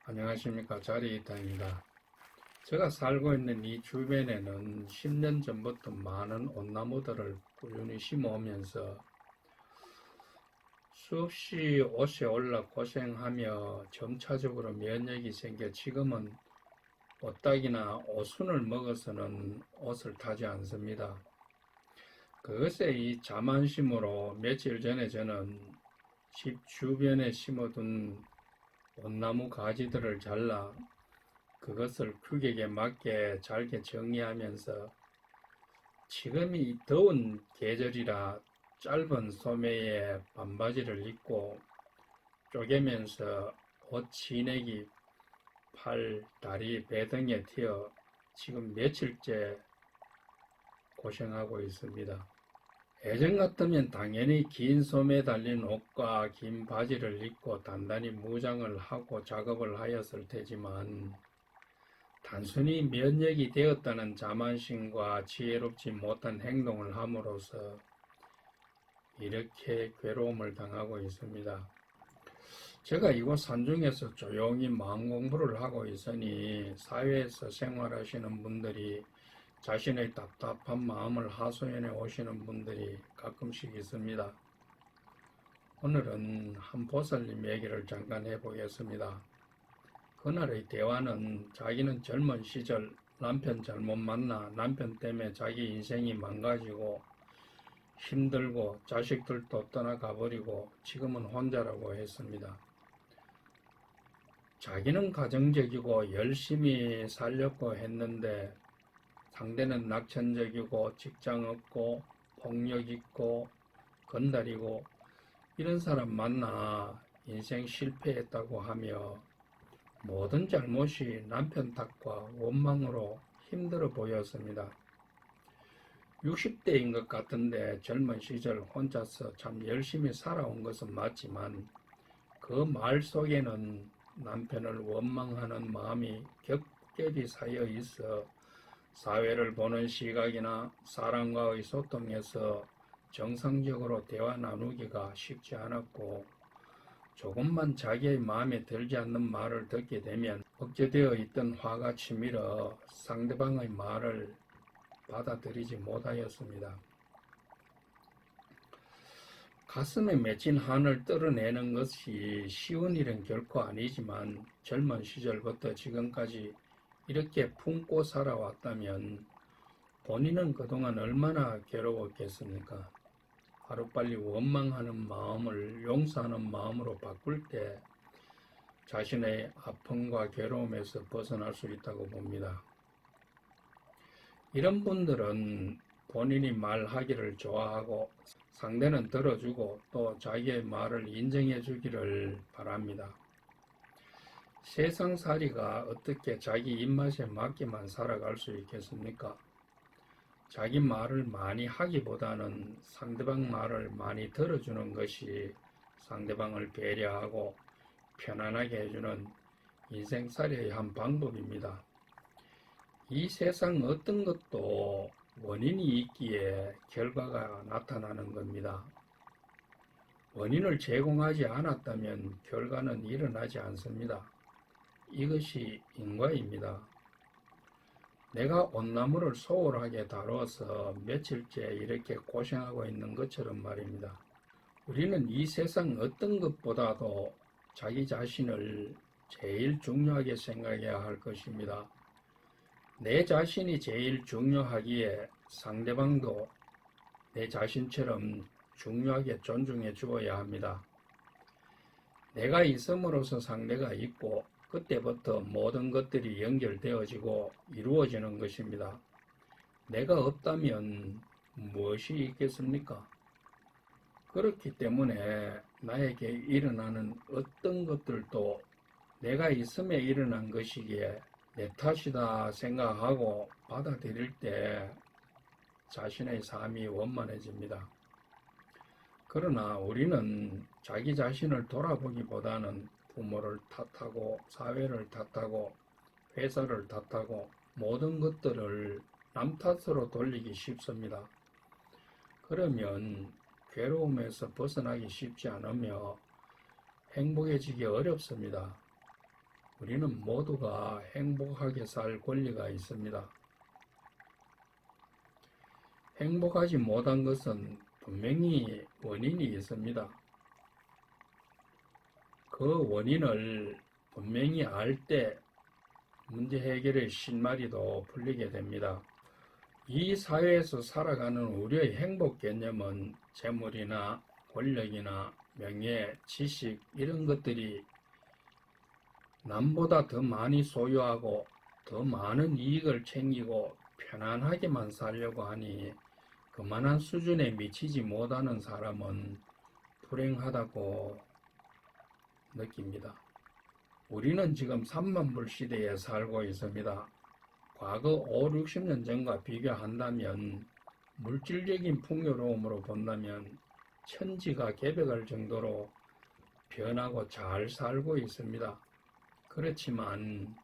안녕하십니까. 자리이다입니다. 제가 살고 있는 이 주변에는 10년 전부터 많은 온나무들을 꾸준히 심어오면서 수없이 옷에 올라 고생하며 점차적으로 면역이 생겨 지금은 옷딱이나 오순을 먹어서는 옷을 타지 않습니다. 그것에 이 자만심으로 며칠 전에 저는 집 주변에 심어둔 온나무 가지들을 잘라 그것을 규격에 맞게 잘게 정리하면서 지금이 더운 계절이라 짧은 소매에 반바지를 입고 쪼개면서 옷 진액이 팔, 다리, 배 등에 튀어 지금 며칠째 고생하고 있습니다. 예전 같으면 당연히 긴 소매 달린 옷과 긴 바지를 입고 단단히 무장을 하고 작업을 하였을 테지만 단순히 면역이 되었다는 자만심과 지혜롭지 못한 행동을 함으로써 이렇게 괴로움을 당하고 있습니다. 제가 이곳 산중에서 조용히 마음 공부를 하고 있으니 사회에서 생활하시는 분들이 자신의 답답한 마음을 하소연해 오시는 분들이 가끔씩 있습니다. 오늘은 한 보살님 얘기를 잠깐 해보겠습니다. 그날의 대화는 자기는 젊은 시절 남편 잘못 만나 남편 때문에 자기 인생이 망가지고 힘들고 자식들도 떠나가버리고 지금은 혼자라고 했습니다. 자기는 가정적이고 열심히 살려고 했는데 상대는 낙천적이고 직장 없고 폭력 있고 건달이고 이런 사람 만나 인생 실패했다고 하며 모든 잘못이 남편 탓과 원망으로 힘들어 보였습니다. 60대인 것 같은데 젊은 시절 혼자서 참 열심히 살아온 것은 맞지만 그 말 속에는 남편을 원망하는 마음이 겹겹이 쌓여 있어 사회를 보는 시각이나 사람과의 소통에서 정상적으로 대화 나누기가 쉽지 않았고 조금만 자기의 마음에 들지 않는 말을 듣게 되면 억제되어 있던 화가 치밀어 상대방의 말을 받아들이지 못하였습니다. 가슴에 맺힌 한을 떨어내는 것이 쉬운 일은 결코 아니지만 젊은 시절부터 지금까지 이렇게 품고 살아왔다면 본인은 그동안 얼마나 괴로웠겠습니까? 하루빨리 원망하는 마음을 용서하는 마음으로 바꿀 때 자신의 아픔과 괴로움에서 벗어날 수 있다고 봅니다. 이런 분들은 본인이 말하기를 좋아하고 상대는 들어주고 또 자기의 말을 인정해 주기를 바랍니다. 세상살이가 어떻게 자기 입맛에 맞게만 살아갈 수 있겠습니까? 자기 말을 많이 하기보다는 상대방 말을 많이 들어주는 것이 상대방을 배려하고 편안하게 해주는 인생살이의 한 방법입니다. 이 세상 어떤 것도 원인이 있기에 결과가 나타나는 겁니다. 원인을 제공하지 않았다면 결과는 일어나지 않습니다. 이것이 인과입니다. 내가 온나무를 소홀하게 다루어서 며칠째 이렇게 고생하고 있는 것처럼 말입니다. 우리는 이 세상 어떤 것보다도 자기 자신을 제일 중요하게 생각해야 할 것입니다. 내 자신이 제일 중요하기에 상대방도 내 자신처럼 중요하게 존중해 주어야 합니다. 내가 있음으로써 상대가 있고 그때부터 모든 것들이 연결되어지고 이루어지는 것입니다. 내가 없다면 무엇이 있겠습니까? 그렇기 때문에 나에게 일어나는 어떤 것들도 내가 있음에 일어난 것이기에 내 탓이다 생각하고 받아들일 때 자신의 삶이 원만해집니다. 그러나 우리는 자기 자신을 돌아보기보다는 부모를 탓하고 사회를 탓하고 회사를 탓하고 모든 것들을 남 탓으로 돌리기 쉽습니다. 그러면 괴로움에서 벗어나기 쉽지 않으며 행복해지기 어렵습니다. 우리는 모두가 행복하게 살 권리가 있습니다. 행복하지 못한 것은 분명히 원인이 있습니다. 그 원인을 분명히 알 때 문제 해결의 실마리도 풀리게 됩니다. 이 사회에서 살아가는 우리의 행복 개념은 재물이나 권력이나 명예, 지식 이런 것들이 남보다 더 많이 소유하고 더 많은 이익을 챙기고 편안하게만 살려고 하니 그만한 수준에 미치지 못하는 사람은 불행하다고 느낍니다. 우리는 지금 3만불 시대에 살고 있습니다. 과거 5, 60년 전과 비교한다면 물질적인 풍요로움으로 본다면 천지가 개벽할 정도로 변하고 잘 살고 있습니다. 그렇지만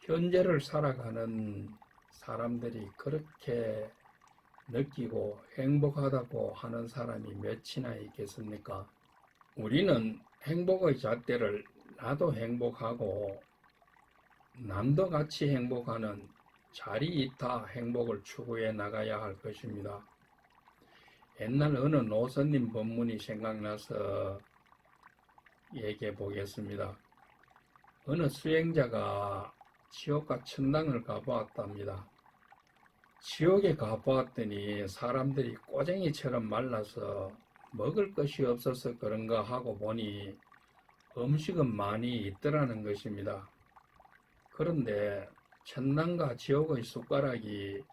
현재를 살아가는 사람들이 그렇게 느끼고 행복하다고 하는 사람이 몇이나 있겠습니까? 우리는 행복의 잣대를 나도 행복하고 남도 같이 행복하는 자리이타 행복을 추구해 나가야 할 것입니다. 옛날 어느 노선님 본문이 생각나서 얘기해 보겠습니다. 어느 수행자가 지옥과 천당을 가보았답니다. 지옥에 가보았더니 사람들이 꼬쟁이처럼 말라서 먹을 것이 없어서 그런가 하고 보니 음식은 많이 있더라는 것입니다. 그런데 천당과 지옥의 숟가락이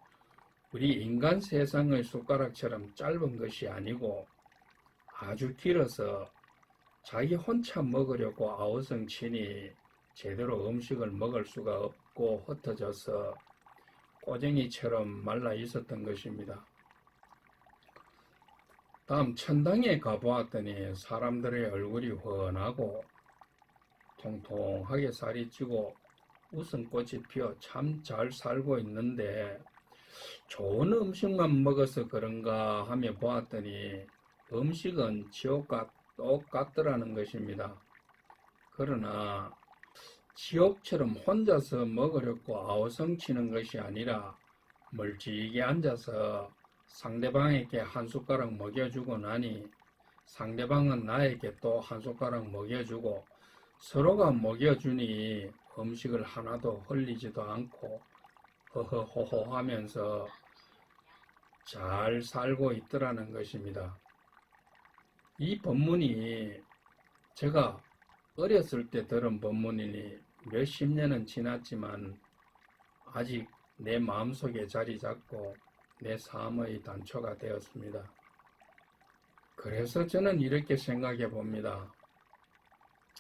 우리 인간 세상의 숟가락처럼 짧은 것이 아니고 아주 길어서 자기 혼자 먹으려고 아우성치니 제대로 음식을 먹을 수가 없고 흩어져서 꼬쟁이처럼 말라 있었던 것입니다. 다음 천당에 가보았더니 사람들의 얼굴이 훤하고 통통하게 살이 찌고 웃음꽃이 피어 참 잘 살고 있는데 좋은 음식만 먹어서 그런가 하며 보았더니 음식은 지옥과 똑같더라는 것입니다. 그러나 지옥처럼 혼자서 먹으려고 아우성치는 것이 아니라 멀찍이 앉아서 상대방에게 한 숟가락 먹여주고 나니 상대방은 나에게 또 한 숟가락 먹여주고 서로가 먹여주니 음식을 하나도 흘리지도 않고 허허호호 하면서 잘 살고 있더라는 것입니다. 이 본문이 제가 어렸을 때 들은 본문이니 몇십 년은 지났지만 아직 내 마음속에 자리 잡고 내 삶의 단초가 되었습니다. 그래서 저는 이렇게 생각해 봅니다.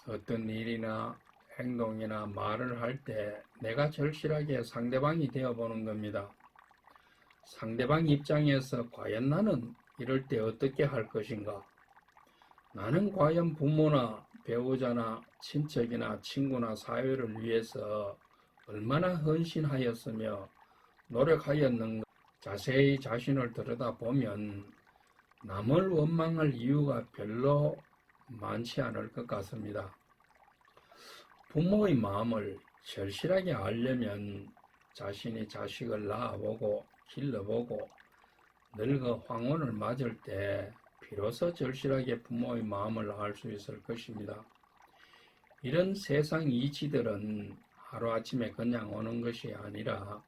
어떤 일이나 행동이나 말을 할 때 내가 절실하게 상대방이 되어보는 겁니다. 상대방 입장에서 과연 나는 이럴 때 어떻게 할 것인가? 나는 과연 부모나 배우자나 친척이나 친구나 사회를 위해서 얼마나 헌신하였으며 노력하였는가? 자세히 자신을 들여다보면 남을 원망할 이유가 별로 많지 않을 것 같습니다. 부모의 마음을 절실하게 알려면 자신이 자식을 낳아보고 길러보고 늙어 황혼을 맞을 때 비로소 절실하게 부모의 마음을 알 수 있을 것입니다. 이런 세상 이치들은 하루아침에 그냥 오는 것이 아니라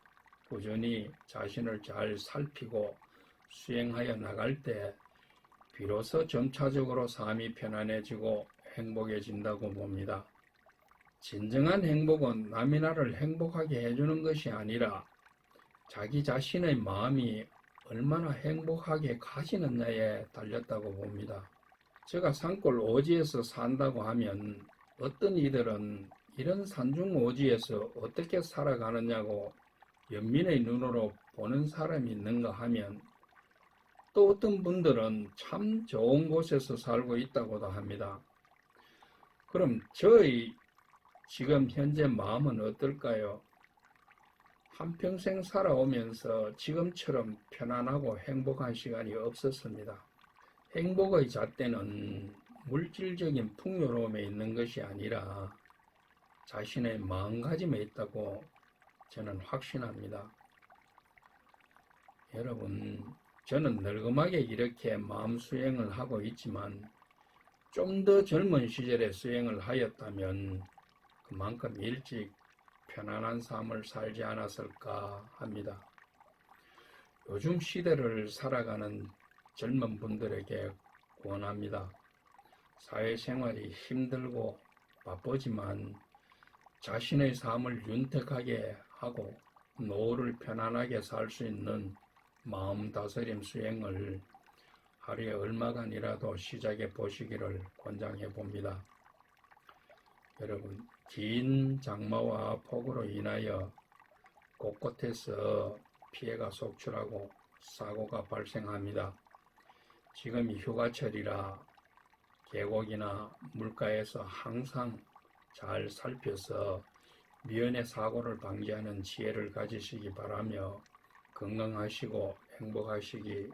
꾸준히 자신을 잘 살피고 수행하여 나갈 때 비로소 점차적으로 삶이 편안해지고 행복해진다고 봅니다. 진정한 행복은 남이 나를 행복하게 해주는 것이 아니라 자기 자신의 마음이 얼마나 행복하게 가시느냐에 달렸다고 봅니다. 제가 산골 오지에서 산다고 하면 어떤 이들은 이런 산중 오지에서 어떻게 살아가느냐고 연민의 눈으로 보는 사람이 있는가 하면 또 어떤 분들은 참 좋은 곳에서 살고 있다고도 합니다. 그럼 저의 지금 현재 마음은 어떨까요? 한평생 살아오면서 지금처럼 편안하고 행복한 시간이 없었습니다. 행복의 잣대는 물질적인 풍요로움에 있는 것이 아니라 자신의 마음가짐에 있다고 저는 확신합니다. 여러분, 저는 늙음하게 이렇게 마음 수행을 하고 있지만 좀 더 젊은 시절에 수행을 하였다면 그만큼 일찍 편안한 삶을 살지 않았을까 합니다. 요즘 시대를 살아가는 젊은 분들에게 권합니다. 사회생활이 힘들고 바쁘지만 자신의 삶을 윤택하게 하고 노후를 편안하게 살 수 있는 마음 다스림 수행을 하루에 얼마간이라도 시작해 보시기를 권장해 봅니다. 여러분, 긴 장마와 폭우로 인하여 곳곳에서 피해가 속출하고 사고가 발생합니다. 지금이 휴가철이라 계곡이나 물가에서 항상 잘 살펴서 미연에 사고를 방지하는 지혜를 가지시기 바라며 건강하시고 행복하시기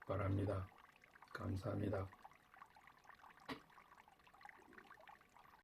바랍니다. 감사합니다.